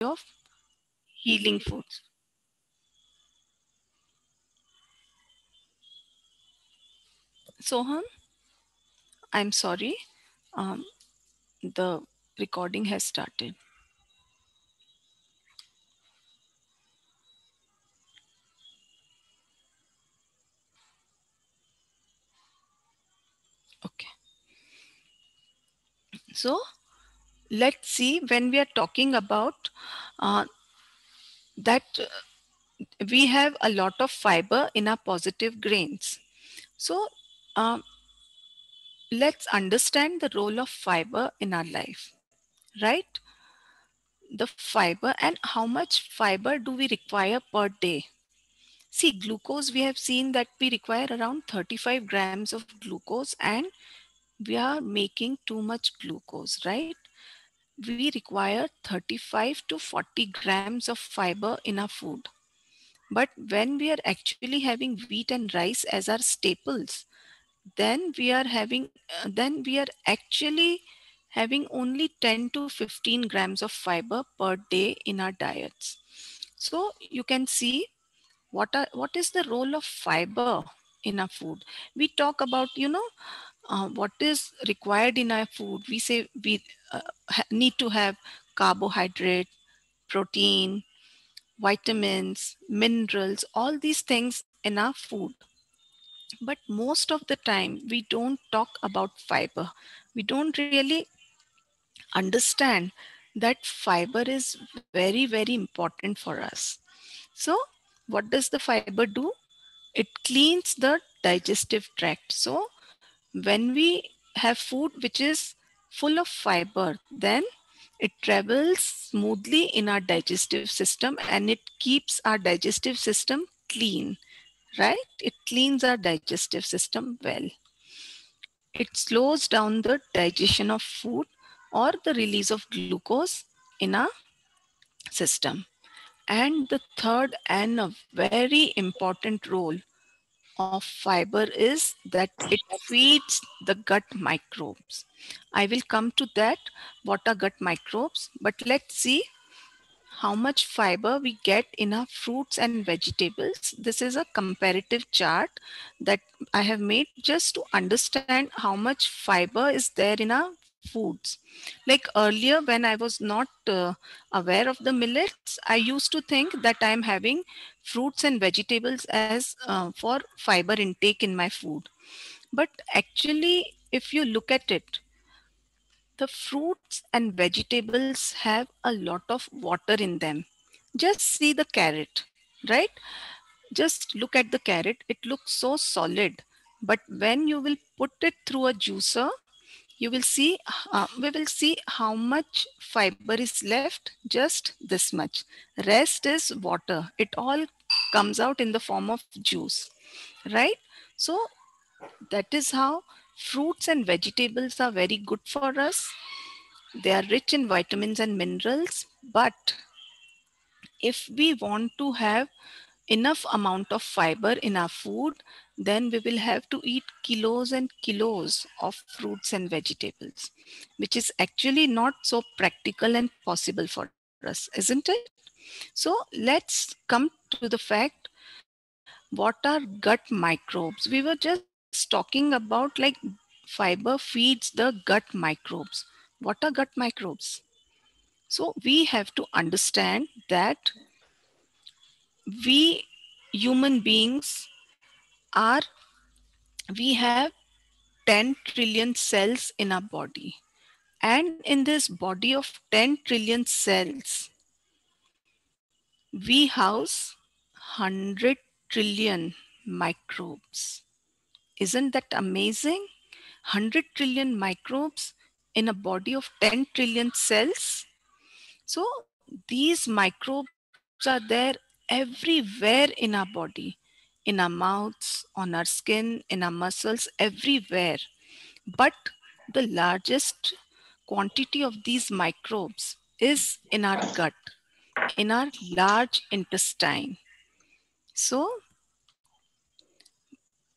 of healing foods. Soham, I'm sorry. Um, the recording has started. Okay. So let's see, when we are talking about that we have a lot of fiber in our positive grains. So let's understand the role of fiber in our life, right? The fiber and how much fiber do we require per day? See, glucose, we have seen that we require around 35 grams of glucose, and we are making too much glucose, right? We require 35 to 40 grams of fiber in our food. But when we are actually having wheat and rice as our staples, then we are actually having only 10 to 15 grams of fiber per day in our diets. So you can see what is the role of fiber in our food. We talk about, what is required in our food. We say we need to have carbohydrate, protein, vitamins, minerals, all these things in our food. But most of the time, we don't talk about fiber. We don't really understand that fiber is very, very important for us. So, what does the fiber do? It cleans the digestive tract. So, when we have food which is full of fiber, then it travels smoothly in our digestive system and it keeps our digestive system clean, right? It cleans our digestive system well. It slows down the digestion of food or the release of glucose in our system. And the third and a very important role of fiber is that it feeds the gut microbes. I will come to that, what are gut microbes, but let's see how much fiber we get in our fruits and vegetables. This is a comparative chart that I have made just to understand how much fiber is there in our foods. Like earlier, when I was not aware of the millets, I used to think that I am having fruits and vegetables as for fiber intake in my food. But actually, if you look at it, the fruits and vegetables have a lot of water in them. Just see the carrot, right? Just look at the carrot. It looks so solid. But when you will put it through a juicer, you will see, we will see how much fiber is left. Just this much. Rest is water. It all comes out in the form of juice, right? So that is how fruits and vegetables are very good for us. They are rich in vitamins and minerals, but if we want to have enough amount of fiber in our food, then we will have to eat kilos and kilos of fruits and vegetables, which is actually not so practical and possible for us, isn't it? So let's come to the fact, what are gut microbes. We were just talking about like fiber feeds the gut microbes. What are gut microbes? So we have to understand that we human beings are, we have 10 trillion cells in our body. And in this body of 10 trillion cells, we house 100 trillion microbes. Isn't that amazing? 100 trillion microbes in a body of 10 trillion cells. So these microbes are there everywhere in our body, in our mouths, on our skin, in our muscles, everywhere. But the largest quantity of these microbes is in our gut, in our large intestine. So,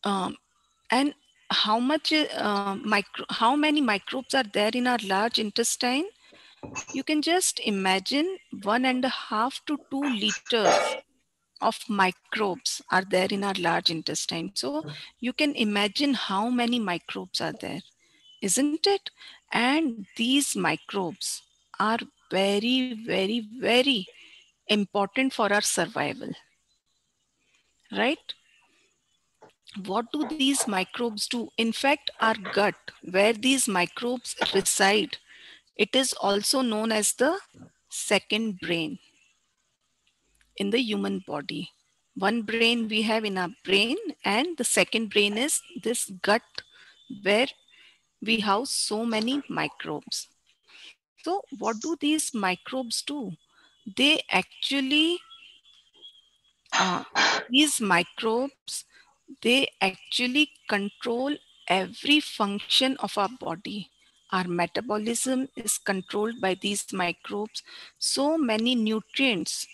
um, and how many microbes are there in our large intestine? You can just imagine 1.5 to 2 liters of microbes are there in our large intestine. So you can imagine how many microbes are there, isn't it? And these microbes are very, very, very important for our survival, right? What do these microbes do? In fact, our gut, where these microbes reside, it is also known as the second brain in the human body. One brain we have in our brain, and the second brain is this gut where we house so many microbes. So, what do these microbes do? They actually, uh, these microbes, they actually control every function of our body. Our metabolism is controlled by these microbes. So many nutrients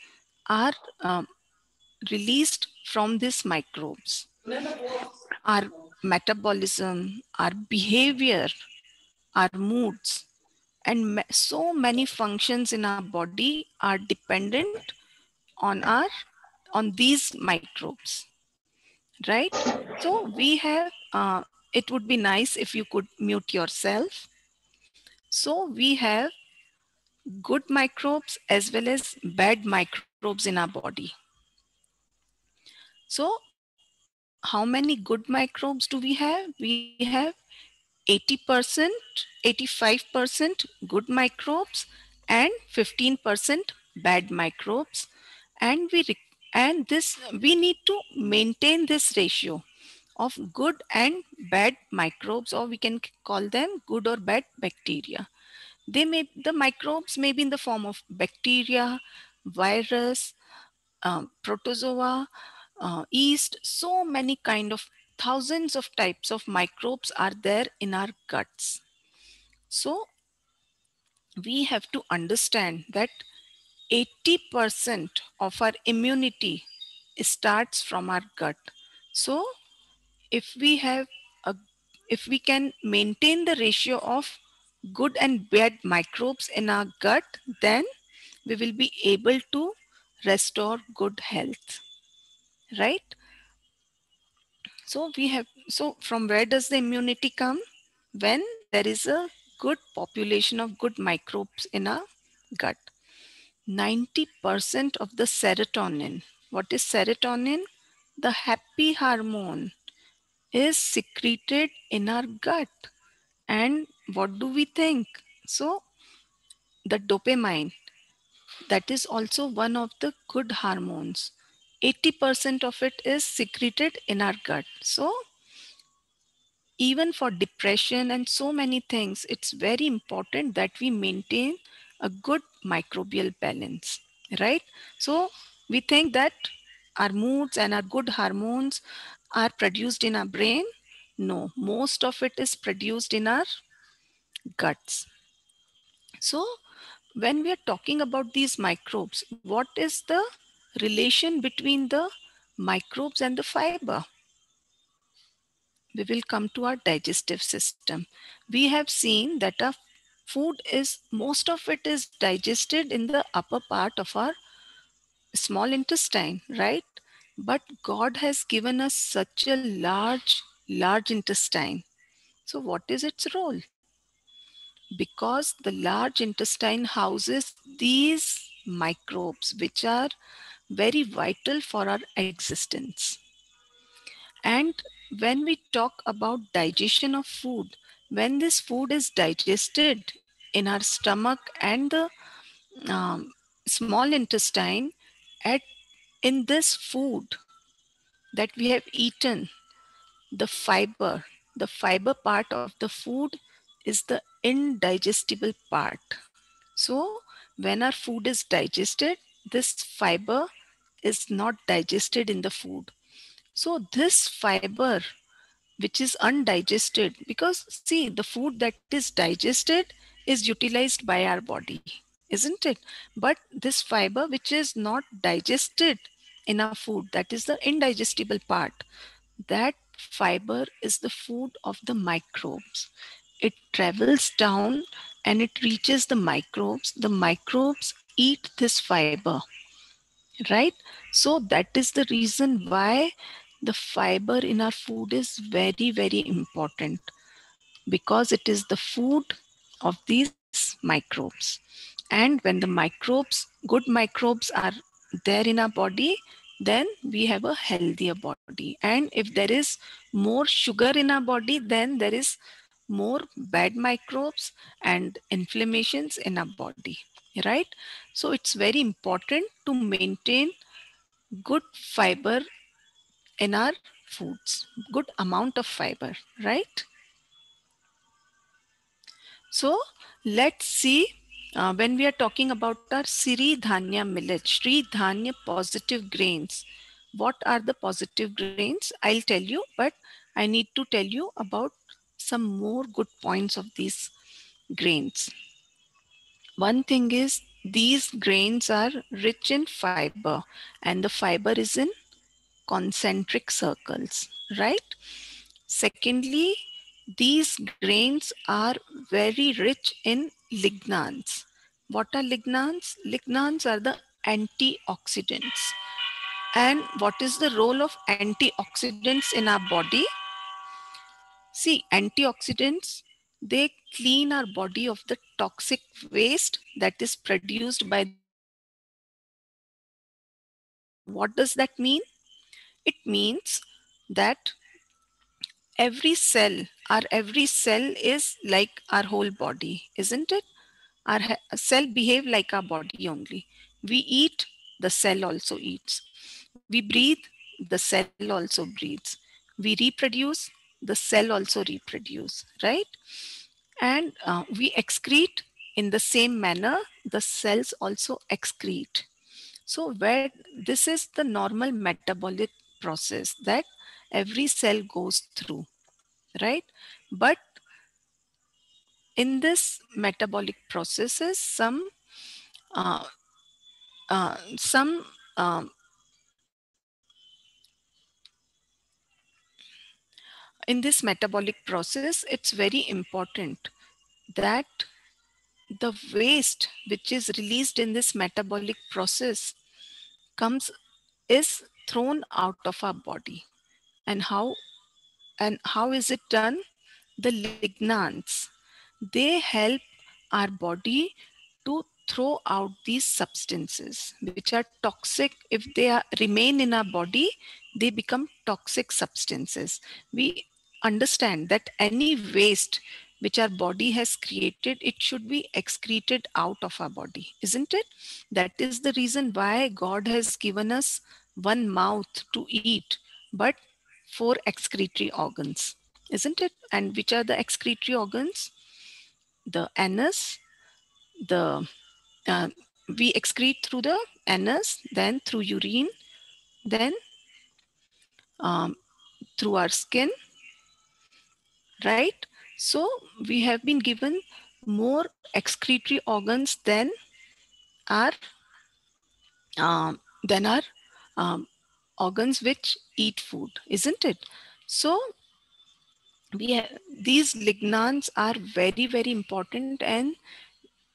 are released from these microbes. Our metabolism, our behavior, our moods, and so many functions in our body are dependent on our on these microbes, right? So we have it would be nice if you could mute yourself. So we have good microbes as well as bad microbes in our body. So how many good microbes do we have? We have 80%, 85% good microbes and 15% bad microbes. And and this we need to maintain this ratio of good and bad microbes, or we can call them good or bad bacteria. The microbes may be in the form of bacteria, virus, protozoa, yeast. So many kind of thousands of types of microbes are there in our guts. So we have to understand that 80% of our immunity starts from our gut. So if we have a if we can maintain the ratio of good and bad microbes in our gut, then we will be able to restore good health, right? So from where does the immunity come? When there is a good population of good microbes in our gut. 90% of the serotonin, what is serotonin? The happy hormone, is secreted in our gut. And what do we think? So the dopamine, that is also one of the good hormones. 80% of it is secreted in our gut. So even for depression and so many things, it's very important that we maintain a good microbial balance, right? So we think that our moods and our good hormones are produced in our brain. No, most of it is produced in our guts. So when we are talking about these microbes, what is the relation between the microbes and the fiber? We will come to our digestive system. We have seen that our food is, most of it is digested in the upper part of our small intestine, right? But God has given us such a large intestine. So what is its role? Because the large intestine houses these microbes which are very vital for our existence. And when we talk about digestion of food, when this food is digested in our stomach and the um, small intestine, at in this food that we have eaten, the fiber part of the food is the indigestible part. So when our food is digested, this fiber is not digested in the food. So this fiber which is undigested, because see, the food that is digested is utilized by our body, isn't it? But this fiber which is not digested in our food, that is the indigestible part, that fiber is the food of the microbes. it travels down and it reaches the microbes. The microbes eat this fiber, right? So that is the reason why the fiber in our food is very, very important, because it is the food of these microbes. And when the microbes, good microbes, are there in our body, then we have a healthier body. And if there is more sugar in our body, then there is more bad microbes and inflammations in our body, right? So it's very important to maintain good fiber in our foods, good amount of fiber, right? So let's see, when we are talking about our Sri Dhanya millet, Sri Dhanya positive grains. What are the positive grains? I'll tell you, but I need to tell you about some more good points of these grains. One thing is, these grains are rich in fiber, and the fiber is in concentric circles, right? Secondly, these grains are very rich in lignans. What are lignans? Lignans are the antioxidants. And what is the role of antioxidants in our body? See, antioxidants, they clean our body of the toxic waste that is produced by the cells. What does that mean? It means that every cell is like our whole body, isn't it? Our cell behave like our body only. We eat, the cell also eats. We breathe, the cell also breathes. We reproduce, the cell also reproduce, right? And we excrete in the same manner, the cells also excrete. So where this is the normal metabolic process that every cell goes through, right? But in this metabolic processes, uh, some in this metabolic process, it's very important that the waste which is released in this metabolic process comes is thrown out of our body. And how is it done? The lignans, they help our body to throw out these substances which are toxic. If they remain in our body, they become toxic substances. We understand that any waste which our body has created, it should be excreted out of our body, isn't it? That is the reason why God has given us one mouth to eat, but four excretory organs, isn't it? And which are the excretory organs? The anus, the uh, we excrete through the anus, then through urine, then um, through our skin, right? So we have been given more excretory organs our than our um, organs which eat food, isn't it? So these lignans are very, very important, and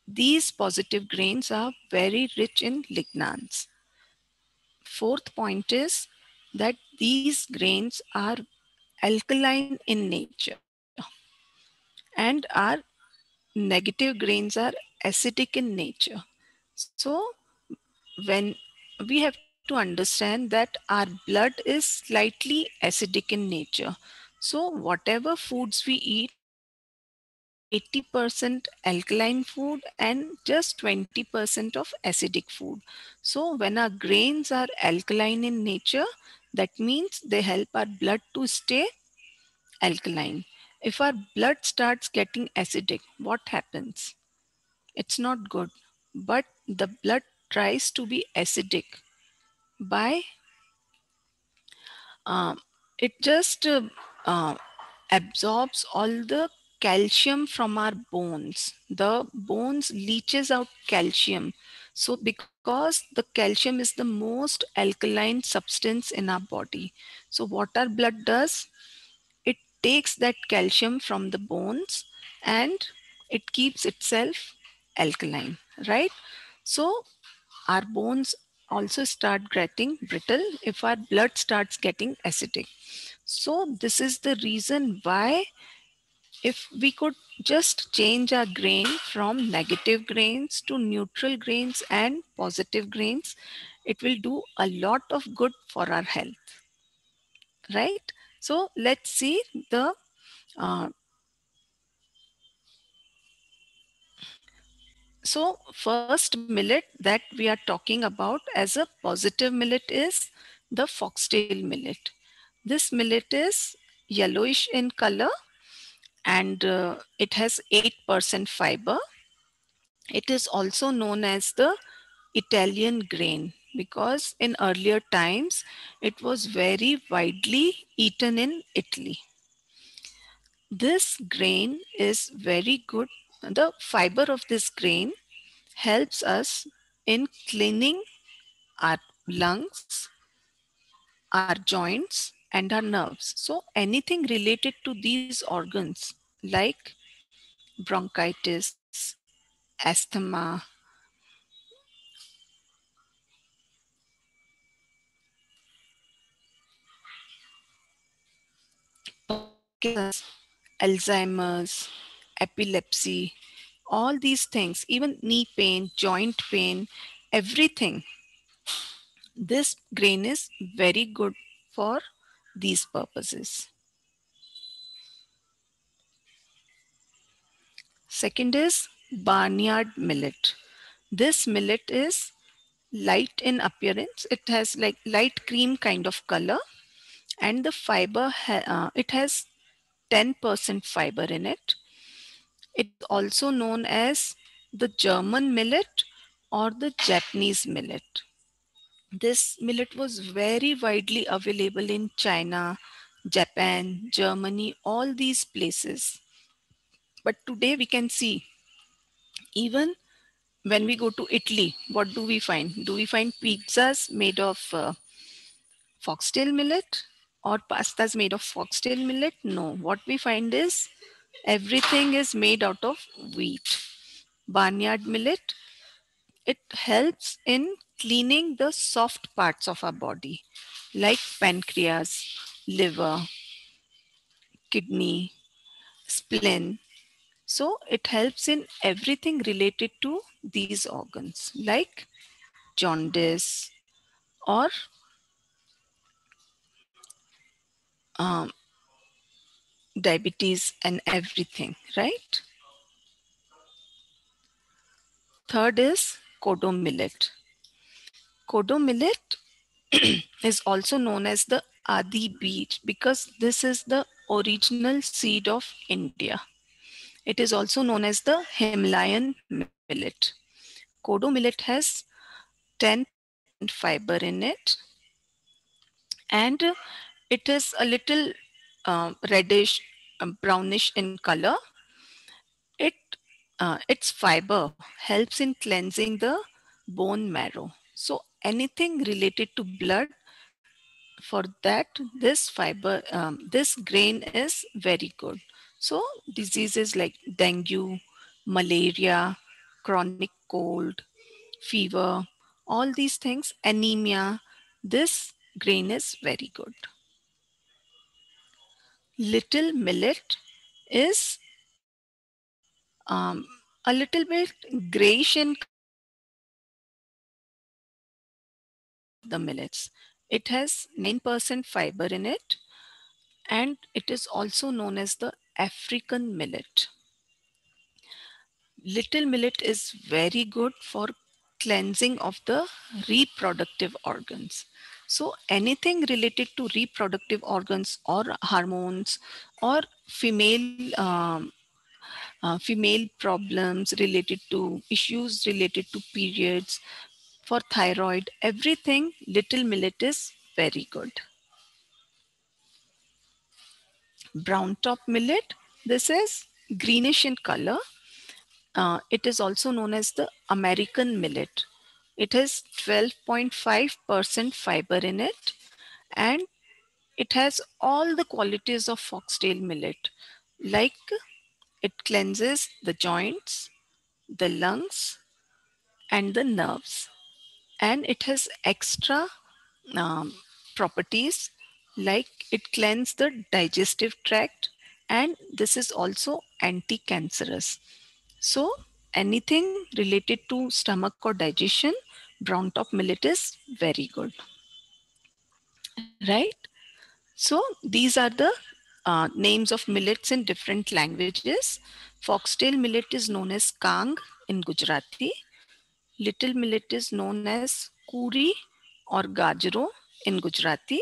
these positive grains are very rich in lignans. Fourth point is that these grains are alkaline in nature, and our negative grains are acidic in nature. So when we have to understand that our blood is slightly acidic in nature. So whatever foods we eat, it is 80% alkaline food and just 20% of acidic food. So when our grains are alkaline in nature, that means they help our blood to stay alkaline. If our blood starts getting acidic, what happens? It's not good. But the blood tries to be acidic by um, it just absorbs all the calcium from our bones. The bones leaches out calcium. So because the calcium is the most alkaline substance in our body, so what our blood does, it takes that calcium from the bones and it keeps itself alkaline, right? So our bones also start getting brittle if our blood starts getting acidic. So this is the reason why if we could just change our grain from negative grains to neutral grains and positive grains, it will do a lot of good for our health, right? So let's see the uh, so first millet that we are talking about as a positive millet is the foxtail millet. This millet is yellowish in color and it has 8% fiber. It is also known as the Italian grain because in earlier times it was very widely eaten in Italy. This grain is very good. The fiber of this grain helps us in cleaning our lungs, our joints, and our nerves. So, anything related to these organs like bronchitis, asthma, Parkinson's, Alzheimer's, epilepsy, all these things, even knee pain, joint pain, everything, this grain is very good for these purposes. Second is barnyard millet. This millet is light in appearance. It has like light cream kind of color, and the fiber it has 10% fiber in it. It is also known as the German millet or the Japanese millet. This millet was very widely available in China, Japan, Germany, all these places. But today we can see even when we go to Italy, what do we find? Do we find pizzas made of foxtail millet or pastas made of foxtail millet? No. What we find is everything is made out of wheat. Barnyard millet, it helps in cleaning the soft parts of our body like pancreas, liver, kidney, spleen. So it helps in everything related to these organs like jaundice or um, diabetes and everything, right? Third is kodo millet. Kodo millet is also known as the Adi beet because this is the original seed of India. It is also known as the Himalayan millet. Kodo millet has 10% fiber in it and it is a little reddish, brownish in color. It its fiber helps in cleansing the bone marrow. So anything related to blood, for that this fiber, this grain is very good. So diseases like dengue, malaria, chronic cold, fever, all these things, anemia, this grain is very good. Little millet is a little bit grayish in color and it is one of the millets. It has 9% fiber in it and it is also known as the African millet. Little millet is very good for cleansing of the reproductive organs. So anything related to reproductive organs or hormones or female problems related to issues related to periods, for thyroid, everything, little millet is very good. Brown top millet, this is greenish in color. It is also known as the American millet. It has 12.5% fiber in it and it has all the qualities of foxtail millet like it cleanses the joints, the lungs, and the nerves. And it has extra um, properties like it cleanses the digestive tract, and this is also anti-cancerous. So anything related to stomach or digestion, brown top millet is very good, right? So these are the names of millets in different languages. Foxtail millet is known as kang in Gujarati. Little millet is known as kuri or gajro in Gujarati.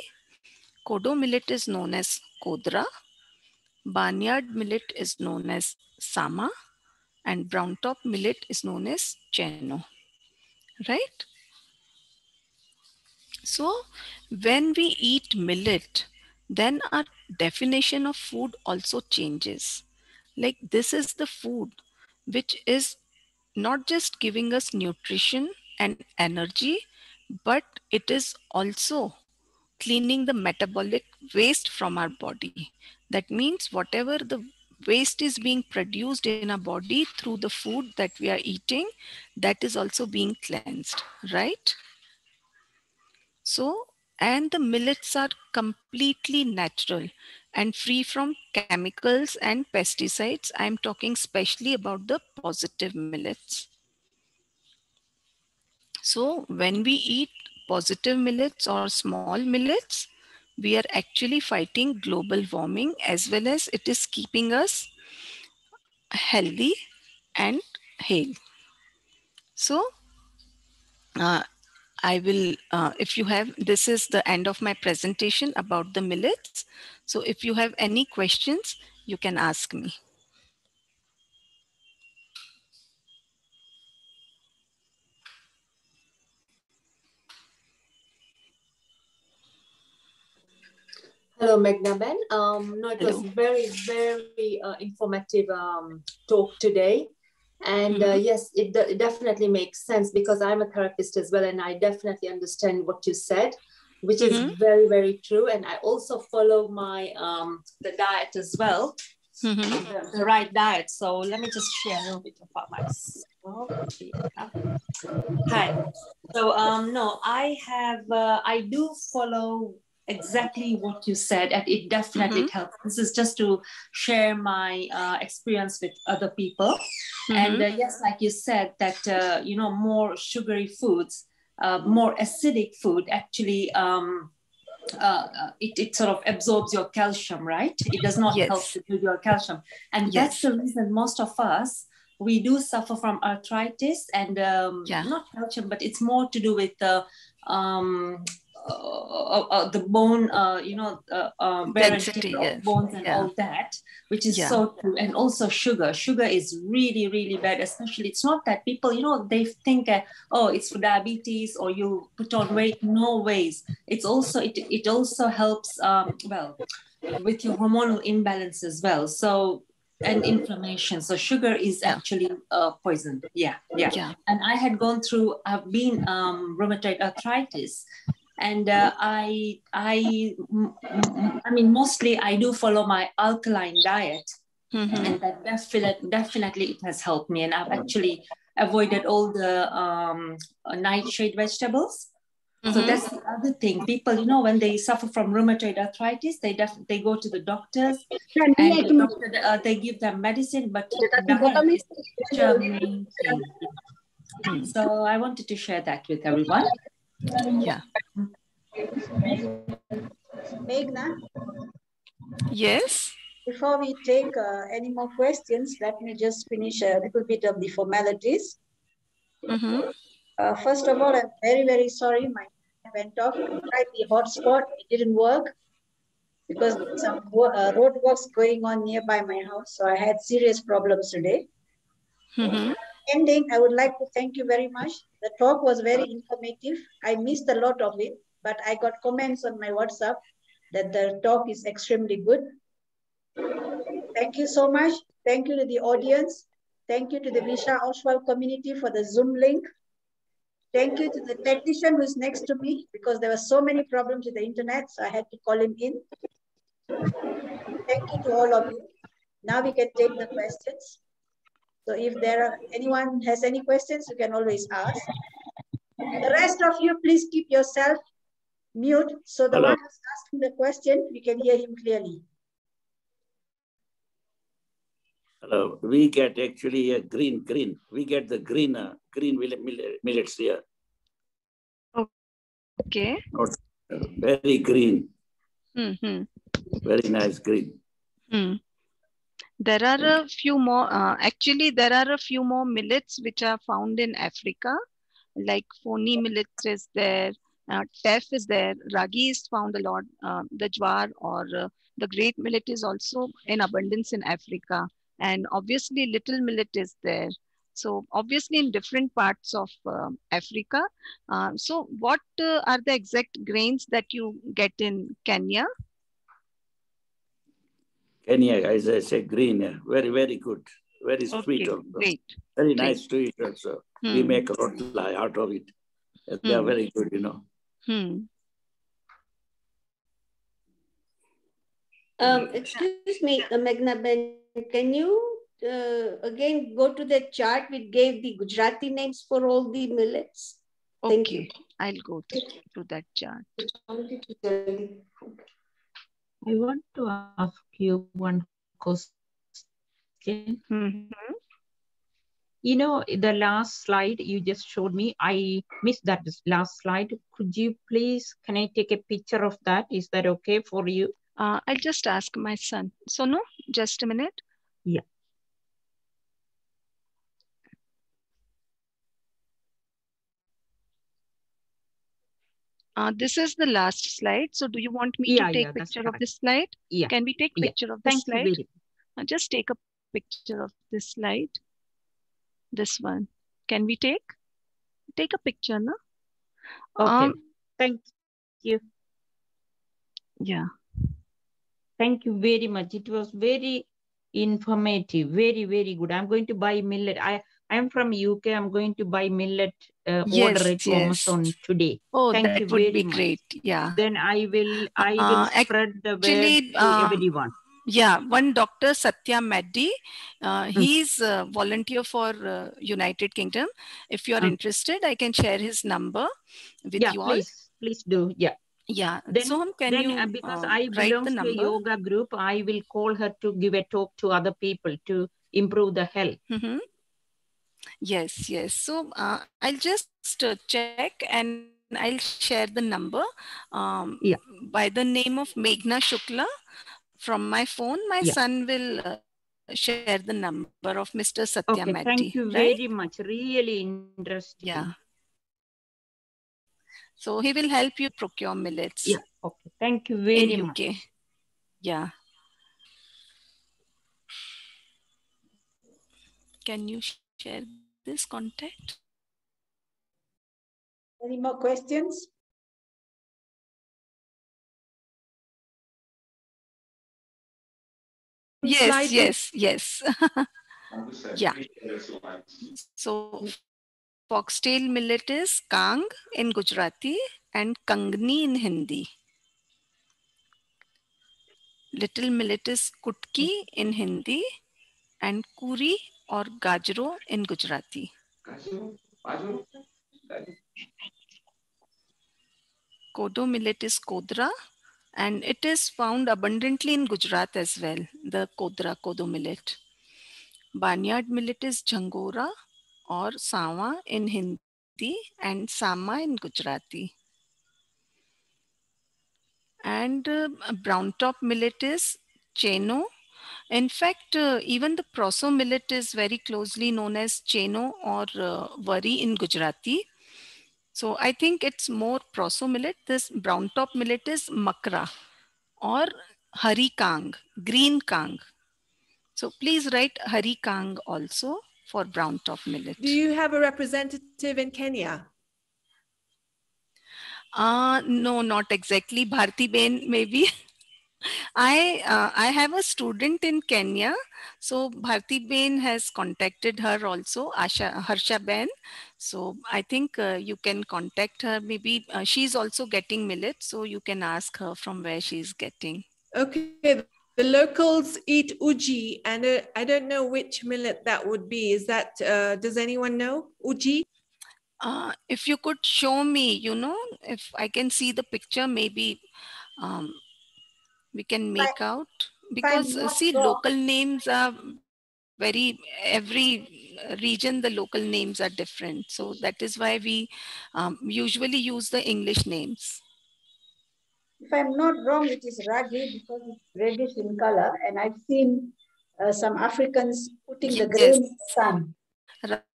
Kodo millet is known as kodra. Barnyard millet is known as sama. And brown top millet is known as cheno. Right? So when we eat millet, then our definition of food also changes. Like this is the food which is not just giving us nutrition and energy, but it is also cleaning the metabolic waste from our body. That means whatever the waste is being produced in our body through the food that we are eating, that is also being cleansed, right? So, and the millets are completely natural and free from chemicals and pesticides. I am talking especially about the positive millets. So, when we eat positive millets or small millets, we are actually fighting global warming as well as it is keeping us healthy and hale. So, uh, I will, if you have, this is the end of my presentation about the millets. So if you have any questions, you can ask me. Hello, Megnaben. No, it was Hello. very informative talk today. And yes, it definitely makes sense because I'm a therapist as well, and I definitely understand what you said, which is very true. And I also follow my the diet as well, the right diet. So let me just share a little bit about myself. Hi. So no, I do follow exactly what you said, and it definitely helps. This is just to share my experience with other people. And yes, like you said, that more sugary foods, more acidic food actually it sort of absorbs your calcium, right? It does not help to build your calcium, and that's the reason most of us, we do suffer from arthritis and not calcium, but it's more to do with the bone, wear and tear of bones and all that, which is so true. And also sugar is really bad, especially, it's not that people, they think oh, it's for diabetes or you put on weight. No ways. It's also, it also helps with your hormonal imbalance as well, so, and inflammation. So sugar is actually poison. And I had gone through, I've been rheumatoid arthritis, and I mean, mostly I do follow my alkaline diet, and that definitely it has helped me. And I've actually avoided all the nightshade vegetables. So that's the other thing. People, when they suffer from rheumatoid arthritis, they go to the doctors, and the doctor, they give them medicine, but diet is such a main thing. So I wanted to share that with everyone. Yeah. Meghna? Yes? Before we take any more questions, let me just finish a little bit of the formalities. First of all, I'm very sorry my went off. I tried the hotspot, it didn't work because some road works going on nearby my house. So I had serious problems today. Ending, I would like to thank you very much. The talk was very informative. I missed a lot of it, but I got comments on my WhatsApp that the talk is extremely good. Thank you so much. Thank you to the audience. Thank you to the Visha Oswald community for the Zoom link. Thank you to the technician who's next to me because there were so many problems with the internet, so I had to call him in. Thank you to all of you. Now we can take the questions. So if anyone has any questions, you can always ask. The rest of you, please keep yourself mute. So the one who's asking the question, we can hear him clearly. Hello. We get actually a green. We get the green millets here. Okay. Very green. Mm-hmm. Very nice green. There are a few more. Actually, there are a few more millets which are found in Africa, like Foni millet is there. Teff is there. Ragi is found a lot. The jwar or the great millet is also in abundance in Africa. And obviously little millet is there. So obviously in different parts of Africa. So what are the exact grains that you get in Kenya? Kenya, as I said, green. Very, very good. Very sweet also. Great. Very nice to eat also. We make a lot out of it. They are very good, you know. Excuse me, Meghna Ben, can you again go to the chart which gave the Gujarati names for all the millets? Thank you. I'll go through that chart. I want to ask you one question. You know, the last slide you just showed me, I missed that last slide. Could you please, can I take a picture of that? Is that okay for you? I'll just ask my son. Sonu, just a minute. Yeah. This is the last slide. So do you want me to take picture of this slide? Yeah. Can we take picture of this slide? Thank you very just take a picture of this slide. This one. Can we take a picture, no? Okay. Thank you. Yeah. Thank you very much. It was very informative. Very, very good. I'm going to buy millet. I'm from UK. I'm going to buy millet, order it to Amazon today. Oh, Thank you that would very be much. Great. Yeah. Then I will spread the word to everyone. Yeah, one Dr. Satya Maddi, he's a volunteer for United Kingdom. If you're interested, I can share his number with you all. Please do. Yeah. Yeah. Then, so can you because I belong to a yoga group, I will call her to give a talk to other people to improve the health. Yes, yes. So I'll just check and I'll share the number by the name of Meghna Shukla. From my phone, my son will share the number of Mr. Satya Maddi. Thank you very much. Really interesting. Yeah. So he will help you procure millets. Yeah. Okay. Thank you very much. In UK. Yeah. Can you share this contact? Any more questions? Yes. Yeah. So foxtail millet is Kang in Gujarati and Kangni in Hindi. Little millet is Kutki in Hindi and Kuri or Gajro in Gujarati. Kodo millet is Kodra and it is found abundantly in Gujarat as well, the Kodo millet. Barnyard millet is Jhangora or Sawa in Hindi and Sama in Gujarati. And brown top millet is Cheno. In fact, even the proso millet is very closely known as Cheno or Wari in Gujarati. So I think it's more proso millet. This brown top millet is Makra or Hari Kang, green Kang. So please write Hari Kang also for brown top millet. Do you have a representative in Kenya? No, not exactly. Bharti Ben maybe. I have a student in Kenya. So Bharti Ben has contacted her also, Harsha Ben. So I think you can contact her. Maybe she's also getting millet. So you can ask her from where she's getting. Okay, The locals eat uji, and I don't know which millet that would be. Is that, does anyone know? Uji? If you could show me, if I can see the picture, maybe we can make out. Because see, local names are every region, the local names are different. So that is why we usually use the English names. If I'm not wrong, it is ragi because it's reddish in color, and I've seen some Africans putting the grain in the sun.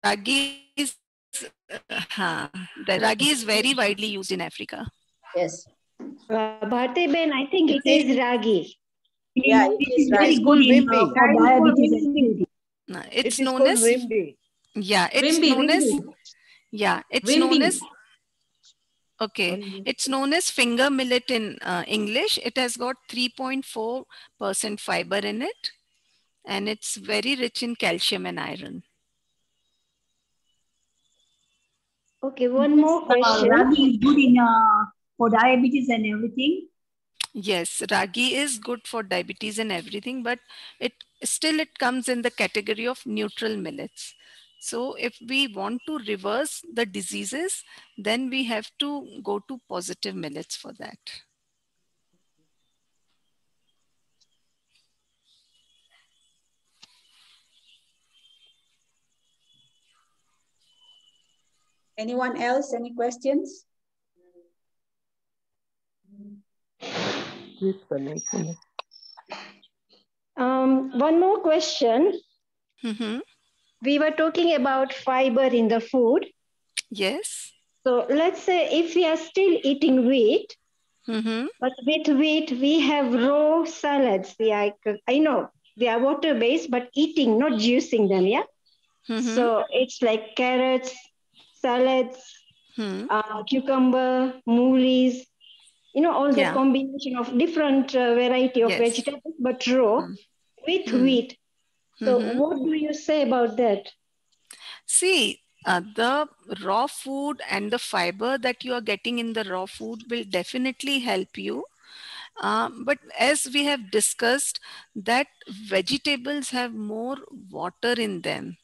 Ragi is, the ragi is very widely used in Africa. Yes. Bharti Ben, I think it is ragi. Yeah, it is ragi. It's called rimbi. It's known as rimbi. Yeah, it's Rimbi, known as rimbi. it's Rimbi. known as it's known as finger millet in English. It has got 3.4% fiber in it, and it's very rich in calcium and iron. Okay, one more question. Ragi is good in for diabetes and everything. Yes, ragi is good for diabetes and everything, but it comes in the category of neutral millets. So if we want to reverse the diseases, then we have to go to positive millets for that. Anyone else? Any questions? One more question. Mm-hmm. We were talking about fiber in the food. Yes. So let's say if we are still eating wheat, mm-hmm. but with wheat we have raw salads. I know they are water-based, but eating, not juicing them, yeah? Mm-hmm. So it's like carrots, salads, cucumber, moolies, all the combination of different variety of vegetables, but raw with wheat. So what do you say about that? See, the raw food and the fiber that you are getting in the raw food will definitely help you. But as we have discussed, that vegetables have more water in them.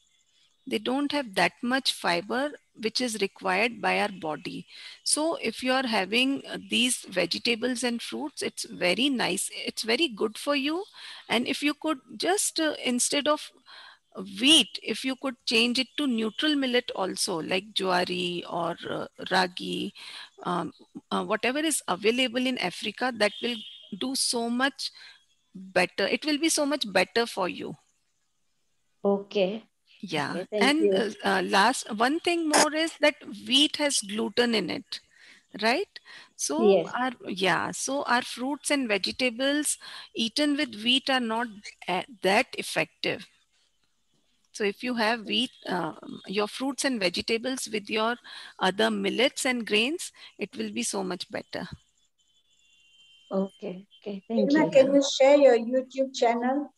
They don't have that much fiber which is required by our body. So if you are having these vegetables and fruits, it's very nice. It's very good for you. And if you could just, instead of wheat, if you could change it to neutral millet also, like jowari or ragi, whatever is available in Africa, that will do so much better. It will be so much better for you. Okay. Yeah. Okay, thank And you. last, one thing more is that wheat has gluten in it, right? So yes. so our fruits and vegetables eaten with wheat are not that effective. So if you have wheat, your fruits and vegetables with your other millets and grains, it will be so much better. Okay, thank you. Can you share your YouTube channel?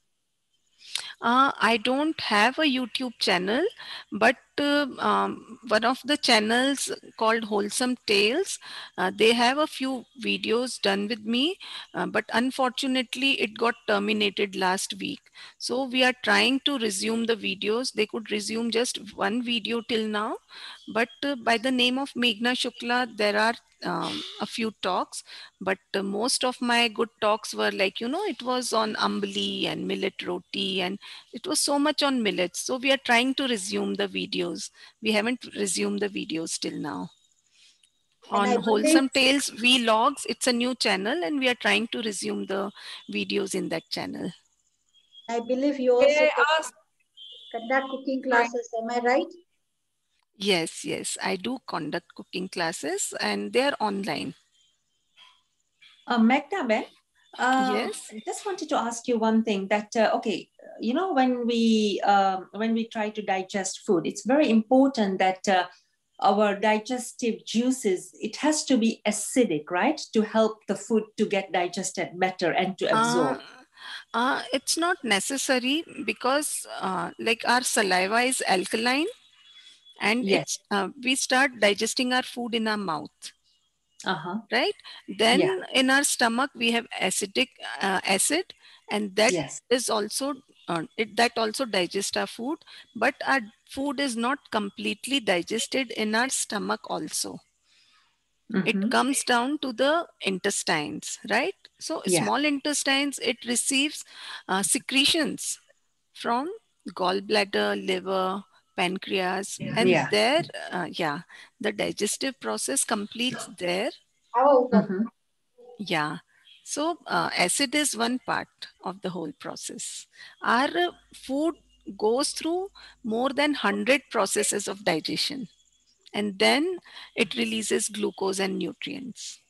I don't have a YouTube channel, but one of the channels called Wholesome Tales, they have a few videos done with me, but unfortunately it got terminated last week. So we are trying to resume the videos. They could resume just one video till now, but by the name of Meghna Shukla, there are a few talks, but most of my good talks were like, it was on ambali and millet roti, and it was so much on millets. So we are trying to resume the videos. We haven't resumed the videos till now. On Wholesome Tales Vlogs, it's a new channel, and we are trying to resume the videos in that channel. I believe you also conduct cooking classes, am I right? Yes, I do conduct cooking classes, and they are online. Meghna Ben, yes. I just wanted to ask you one thing. That when we try to digest food, it's very important that our digestive juices, it has to be acidic, right, to help the food to get digested better and to absorb. It's not necessary, because like our saliva is alkaline, and we start digesting our food in our mouth. right? Then in our stomach we have acidic acid, and that is also that also digests our food, but our food is not completely digested in our stomach also. It comes down to the intestines, right? So small intestines, it receives secretions from gallbladder, liver, pancreas, and there, the digestive process completes there. Yeah. So acid is one part of the whole process. Our food goes through more than 100 processes of digestion, and then it releases glucose and nutrients.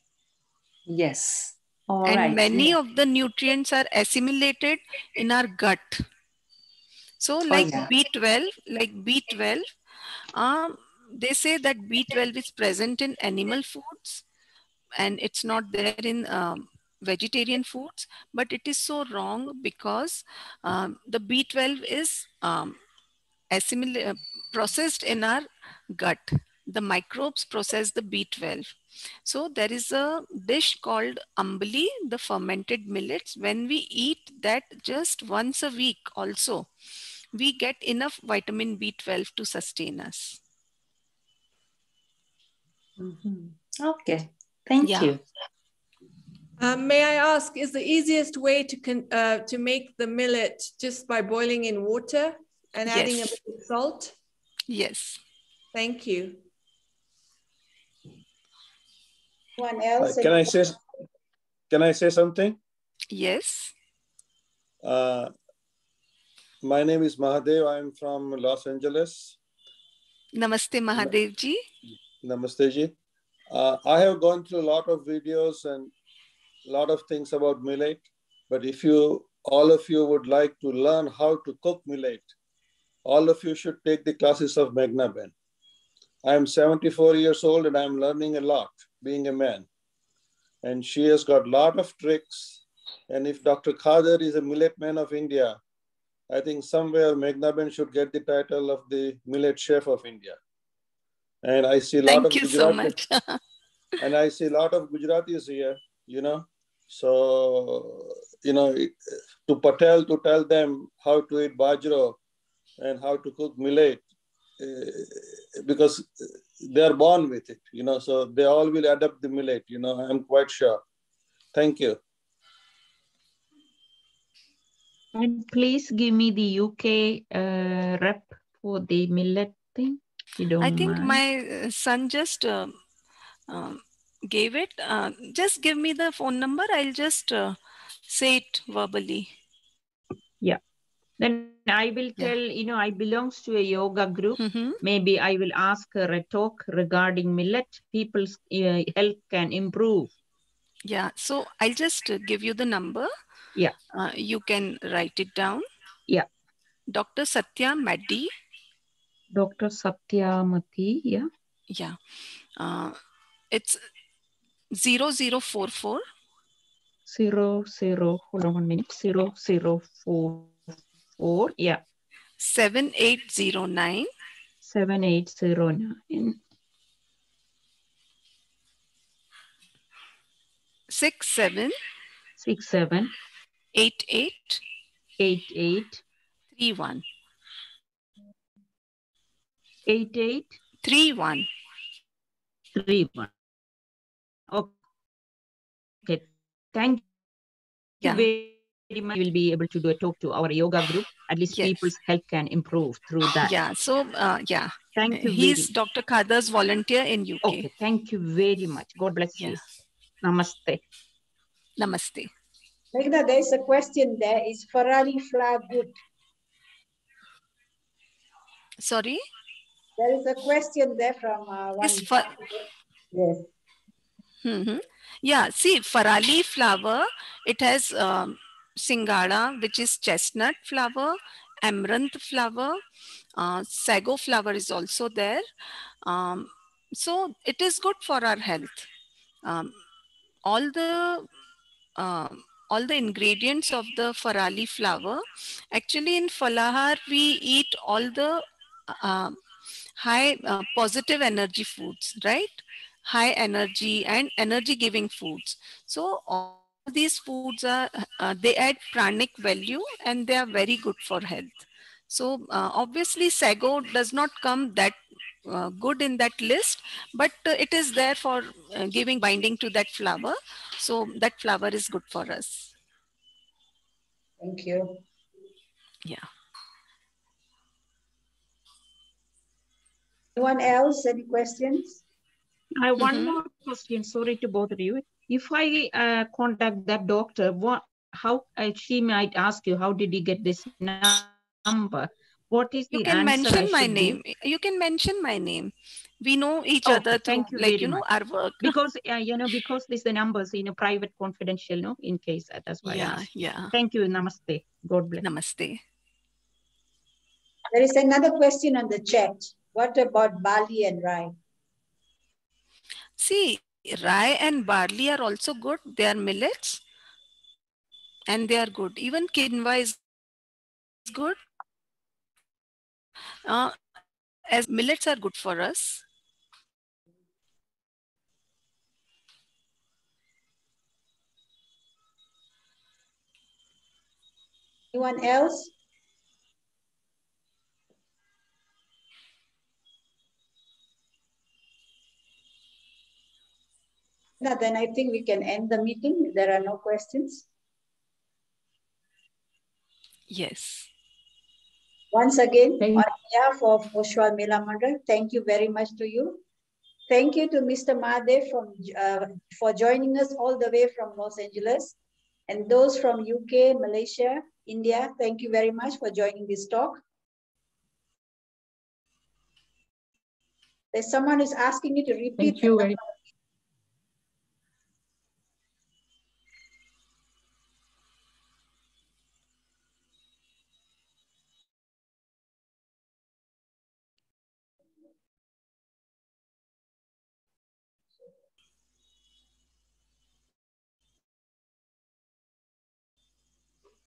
Yes. And many of the nutrients are assimilated in our gut. So like B12, they say that B12 is present in animal foods and it's not there in vegetarian foods, but it is so wrong because the B12 is processed in our gut. The microbes process the B12. So there is a dish called ambali, the fermented millets. When we eat that just once a week also, we get enough vitamin B12 to sustain us. Okay, thank you. May I ask, is the easiest way to make the millet just by boiling in water and adding a bit of salt? Yes. Thank you. Anyone else? Can I say something? Yes. My name is Mahadev. I'm from Los Angeles. Namaste, Mahadev ji. Namaste ji. I have gone through a lot of videos and a lot of things about millet, but if all of you would like to learn how to cook millet, all of you should take the classes of Meghna Ben. I'm 74 years old and I'm learning a lot being a man. And she has got a lot of tricks. And if Dr. Khader is a millet man of India, I think somewhere Meghna Ben should get the title of the millet chef of India. And I see a lot of Gujaratis. So much. And I see a lot of Gujaratis here, you know. So, you know, to Patel, to tell them how to eat bajro and how to cook millet, because they are born with it, you know, so they all will adopt the millet, you know, I'm quite sure. Thank you. And please give me the UK rep for the millet thing. You don't I think mind. my son just gave it. Just give me the phone number. I'll just say it verbally. Yeah. Then I will tell, you know, I belongs to a yoga group. Maybe I will ask her a talk regarding millet. People's health can improve. Yeah. So I'll just give you the number. Yeah. You can write it down. Yeah. Dr. Satya Maddi. Dr. Satyamati. Yeah. Yeah. It's 0044. Hold on 1 minute. 0044. Yeah. 7809. 7809. 67. 67. 88. 88. 31. 88. 31. 31. Okay. Thank you very much. We will be able to do a talk to our yoga group. At least people's health can improve through that. Yeah. So, yeah. Thank you. He's Dr. Khader's volunteer in UK. Okay. Thank you very much. God bless you. Namaste. Namaste. Meghna, there is a question there. Is Farali flour good? Sorry? There is a question there from one. Yes. Yeah, see, Farali flour, it has Singada, which is chestnut flour, amaranth flour, sago flour is also there. So it is good for our health. All the ingredients of the Farali flour, actually in Falahar, we eat all the high positive energy foods, right? high energy and energy giving foods. So all these foods are, they add pranic value and they are very good for health. So obviously sago does not come that good in that list, but it is there for giving binding to that flour. So that flour is good for us. Thank you. Yeah. Anyone else? Any questions? I have one more question. Sorry to bother you. If I contact that doctor, how she might ask you, how did you get this number? What is the answer? You can mention my do? name. You can mention my name. We know each Okay, other through, thank you like, very you know, much. our work. Because, because these the numbers, private, confidential, no, in case. That's why I asked. Yeah. Thank you. Namaste. God bless. Namaste. There is another question on the chat. What about barley and rye? See, rye and barley are also good. They are millets and they are good. Even quinoa is good. As millets are good for us. Anyone else? No, then I think we can end the meeting. There are no questions. Yes. Once again, on behalf of Oswal Mela Mandal, thank you very much to you. Thank you to Mr. Mahadev for joining us all the way from Los Angeles. And those from UK, Malaysia, India, thank you very much for joining this talk. There's someone who's asking you to repeat. Thank you very much.